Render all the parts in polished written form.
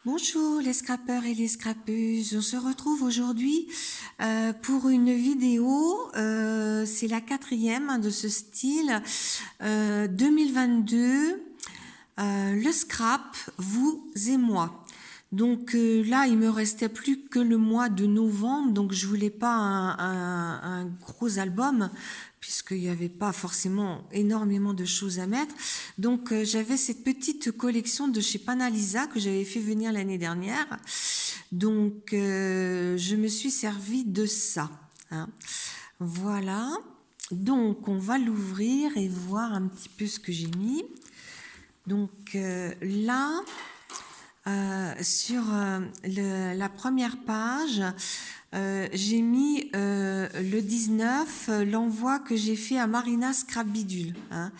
Bonjour les scrappeurs et les scrappeuses, on se retrouve aujourd'hui pour une vidéo, c'est la quatrième de ce style, 2022, le scrap, vous et moi. Donc là, il me restait plus que le mois de novembre, donc je voulais pas un gros album, puisqu'il n'y avait pas forcément énormément de choses à mettre. Donc j'avais cette petite collection de chez Panalisa que j'avais fait venir l'année dernière. Donc je me suis servi de ça, hein. Voilà. Donc on va l'ouvrir et voir un petit peu ce que j'ai mis. Donc là, sur la première page, j'ai mis le 19, l'envoi que j'ai fait à Marina Scrapbidule, hein.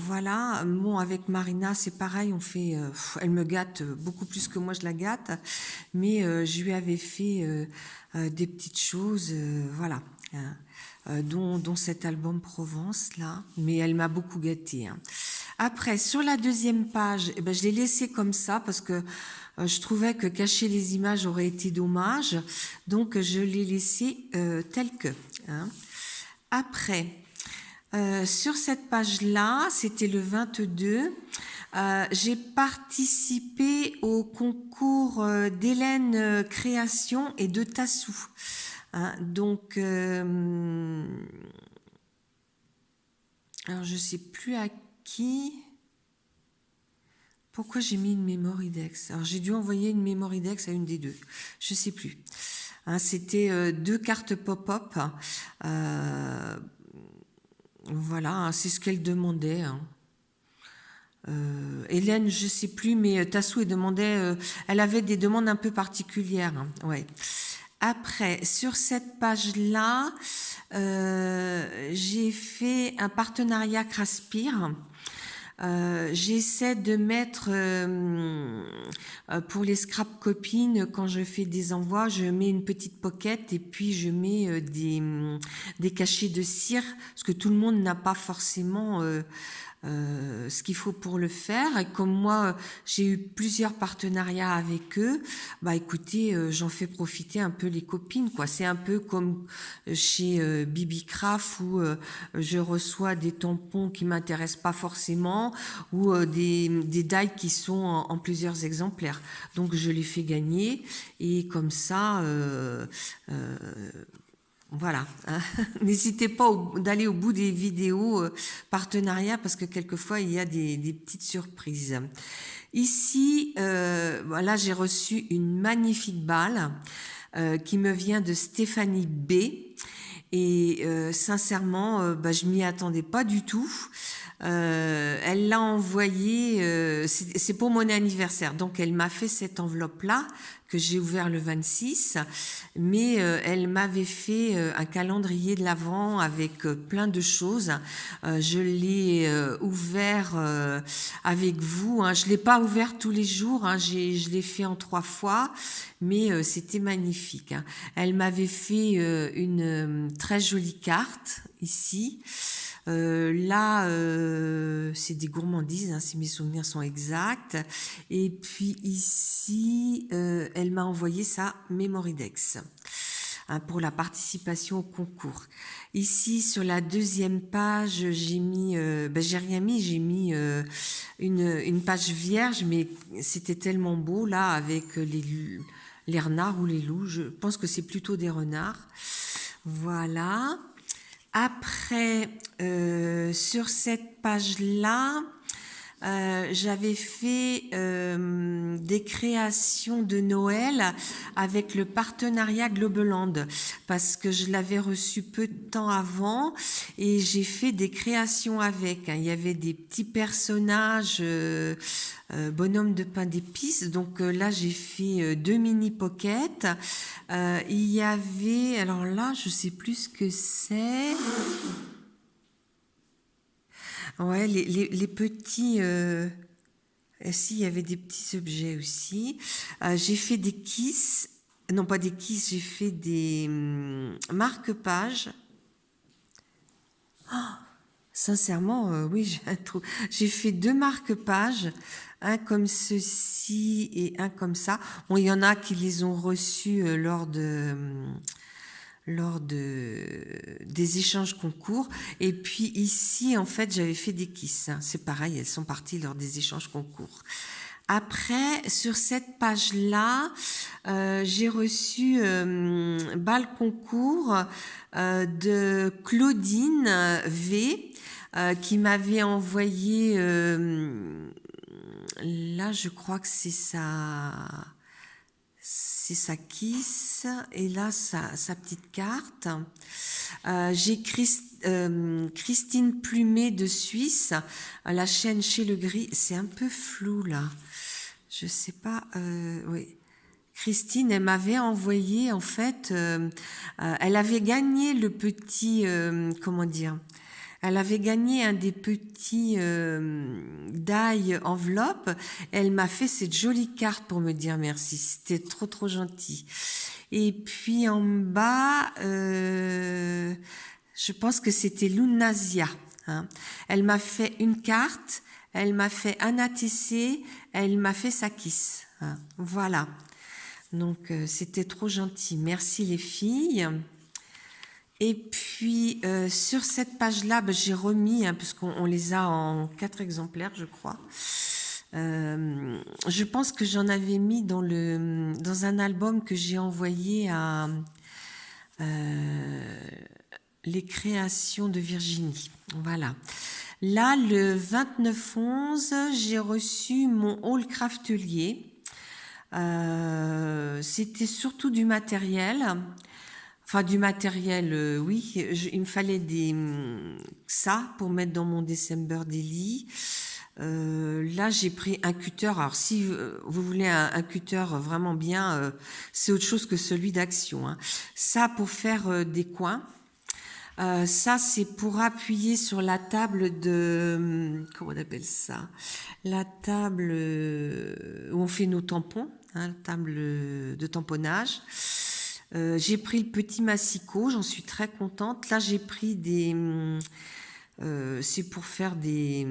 Voilà, bon, avec Marina c'est pareil, on fait, elle me gâte beaucoup plus que moi je la gâte, mais je lui avais fait des petites choses, voilà, hein, dont cet album Provence là, mais elle m'a beaucoup gâtée, hein. Après, sur la deuxième page, eh ben, je l'ai laissé comme ça parce que je trouvais que cacher les images aurait été dommage. Donc, je l'ai laissé tel que, hein. Après, sur cette page-là, c'était le 22, j'ai participé au concours d'Hélène Création et de Tassou, hein. Donc, alors je sais plus à qui. Pourquoi j'ai mis une Mémoridex? Alors j'ai dû envoyer une Mémoridex à une des deux. Je sais plus. Hein, c'était 2 cartes pop-up. Voilà, hein, c'est ce qu'elle demandait, hein. Hélène, je sais plus, mais Tassou, elle avait des demandes un peu particulières, hein, ouais. Après, sur cette page-là, j'ai fait un partenariat Craspire. J'essaie de mettre pour les scrap copines, quand je fais des envois, je mets une petite pocket et puis je mets des cachets de cire, parce que tout le monde n'a pas forcément ce qu'il faut pour le faire. Et comme moi, j'ai eu plusieurs partenariats avec eux, bah écoutez, j'en fais profiter un peu les copines, quoi. C'est un peu comme chez Bibi Craft où je reçois des tampons qui m'intéressent pas forcément ou des dailles qui sont en plusieurs exemplaires. Donc je les fais gagner et comme ça. Voilà, hein. N'hésitez pas d'aller au bout des vidéos partenariats parce que quelquefois il y a des petites surprises. Ici, voilà, j'ai reçu une magnifique balle qui me vient de Stéphanie B. Et sincèrement, bah, je m'y attendais pas du tout. Elle l'a envoyé, c'est pour mon anniversaire, donc elle m'a fait cette enveloppe-là que j'ai ouvert le 26, mais elle m'avait fait un calendrier de l'Avent avec plein de choses. Je l'ai ouvert avec vous, hein. Je l'ai pas ouvert tous les jours, hein. Je l'ai fait en 3 fois, mais c'était magnifique, hein. Elle m'avait fait une très jolie carte ici. Là, c'est des gourmandises, hein, si mes souvenirs sont exacts. Et puis ici, elle m'a envoyé sa Mémoridex, hein, pour la participation au concours. Ici, sur la deuxième page, j'ai mis, j'ai rien mis, j'ai mis une page vierge, mais c'était tellement beau là avec les renards ou les loups. Je pense que c'est plutôt des renards. Voilà. Après, sur cette page-là, j'avais fait des créations de Noël avec le partenariat Globeland parce que je l'avais reçu peu de temps avant et j'ai fait des créations avec, hein. Il y avait des petits personnages bonhomme de pain d'épices, donc là j'ai fait 2 mini pockets. Il y avait, alors là je sais plus ce que c'est. Ouais, les petits. Si, il y avait des petits objets aussi. J'ai fait des kisses. Non, pas des kisses, j'ai fait des marque-pages. Sincèrement, oui, j'ai fait 2 marque-pages, un comme ceci et un comme ça. Bon, il y en a qui les ont reçus des échanges concours. Et puis ici, en fait, j'avais fait des kisses, hein. C'est pareil, elles sont parties lors des échanges concours. Après, sur cette page-là, j'ai reçu bal concours de Claudine V qui m'avait envoyé, là je crois que c'est sa kiss et là sa petite carte. J'ai Christine Plumet de Suisse, la chaîne Chez Le Gris. C'est un peu flou là. Je sais pas. Oui. Christine, elle m'avait envoyé en fait. Elle avait gagné le petit. Comment dire? Elle avait gagné un des petits die enveloppes. Elle m'a fait cette jolie carte pour me dire merci. C'était trop trop gentil. Et puis en bas, je pense que c'était Lunasia. Hein. Elle m'a fait une carte, elle m'a fait un ATC, elle m'a fait sa kiss. Hein. Voilà. Donc c'était trop gentil. Merci les filles. Et puis sur cette page-là, j'ai remis, hein, puisqu'on les a en 4 exemplaires, je crois. Je pense que j'en avais mis dans un album que j'ai envoyé à les créations de Virginie. Voilà. Là, le 29/11, j'ai reçu mon haul craftelier. C'était surtout du matériel. Enfin, du matériel, oui. Il me fallait ça pour mettre dans mon December Daily. Là, j'ai pris un cutter. Alors, si vous voulez un cutter vraiment bien, c'est autre chose que celui d'Action. Hein. Ça, pour faire des coins. Ça, c'est pour appuyer sur la table de... Comment on appelle ça? La table où on fait nos tampons, hein, la table de tamponnage. J'ai pris le petit massicot, j'en suis très contente. Là, j'ai pris c'est pour faire des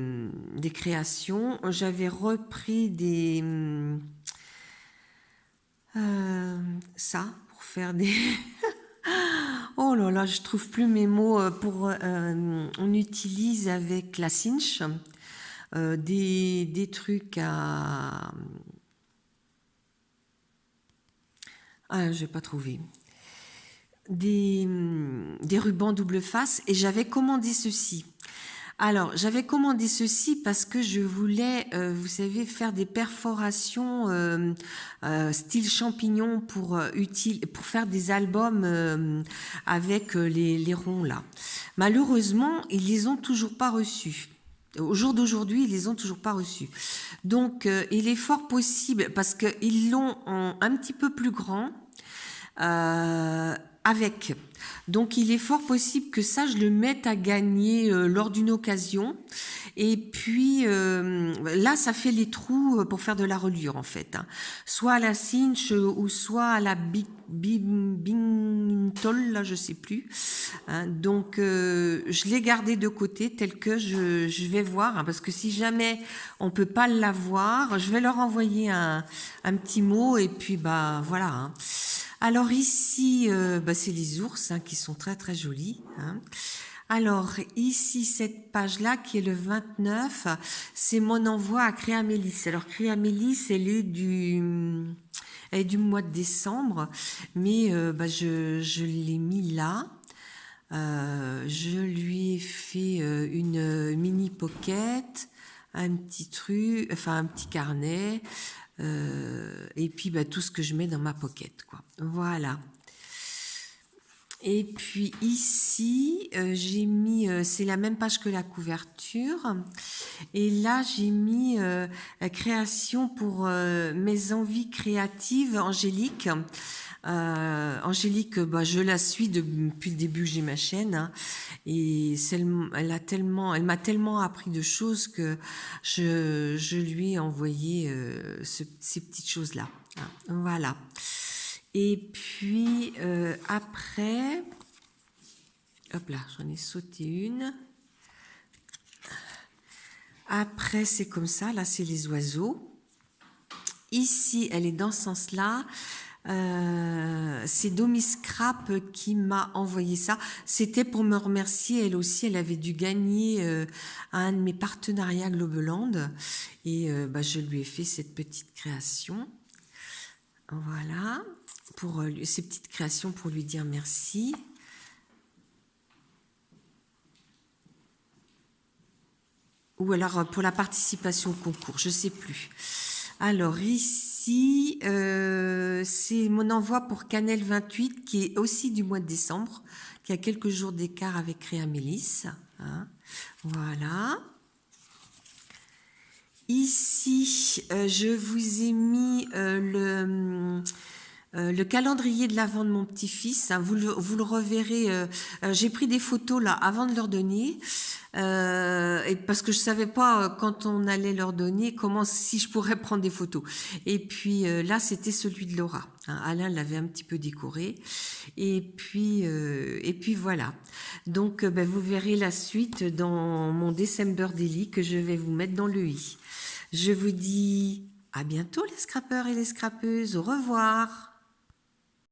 créations. J'avais repris ça, pour faire des... Oh là là, je trouve plus mes mots. On utilise avec la cinch des trucs à... Ah, je vais pas trouver. Des rubans double face et j'avais commandé ceci. Alors, j'avais commandé ceci parce que je voulais, vous savez, faire des perforations style champignon pour faire des albums avec les ronds là. Malheureusement, ils les ont toujours pas reçus. Au jour d'aujourd'hui, ils les ont toujours pas reçus. Donc, il est fort possible, parce qu'ils l'ont un petit peu plus grand, avec. Donc il est fort possible que ça, je le mette à gagner lors d'une occasion. Et puis là, ça fait les trous pour faire de la reliure en fait. Hein. Soit à la cinch ou soit à la bintol, là je sais plus. Hein. Donc je l'ai gardé de côté tel que je vais voir. Hein, parce que si jamais on peut pas l'avoir, je vais leur envoyer un petit mot et puis bah voilà. Hein. Alors ici, c'est les ours hein, qui sont très très jolis. Hein. Alors ici, cette page-là qui est le 29, c'est mon envoi à Créamélis. Alors Créamélis, elle est du mois de décembre, mais je l'ai mis là. Je lui ai fait une mini pocket, un petit truc, enfin un petit carnet. Et puis tout ce que je mets dans ma pocket, quoi. Voilà. Et puis ici, j'ai mis, c'est la même page que la couverture. Et là, j'ai mis la création pour mes envies créatives, Angélique. Angélique, je la suis depuis le début que j'ai ma chaîne. Hein, et elle m'a tellement appris de choses que je lui ai envoyé ces petites choses-là. Hein, voilà. Et puis après, hop là, j'en ai sauté une. Après, c'est comme ça. Là, c'est les oiseaux. Ici, elle est dans ce sens-là. C'est Domi Scrap qui m'a envoyé ça. C'était pour me remercier. Elle aussi, elle avait dû gagner un de mes partenariats Globeland. Et je lui ai fait cette petite création. Voilà. Pour ces petites créations pour lui dire merci. Ou alors pour la participation au concours, je ne sais plus. Alors ici, c'est mon envoi pour Cannelle 28 qui est aussi du mois de décembre, qui a quelques jours d'écart avec Réa Mélis. Hein. Voilà. Ici, je vous ai mis le calendrier de l'Avent de mon petit-fils, hein, vous le reverrez. J'ai pris des photos là avant de leur donner, et parce que je savais pas quand on allait leur donner si je pourrais prendre des photos. Et puis là, c'était celui de Laura. Hein, Alain l'avait un petit peu décoré. Et puis voilà. Donc vous verrez la suite dans mon December Daily que je vais vous mettre dans le i. Je vous dis à bientôt les scrappeurs et les scrappeuses. Au revoir.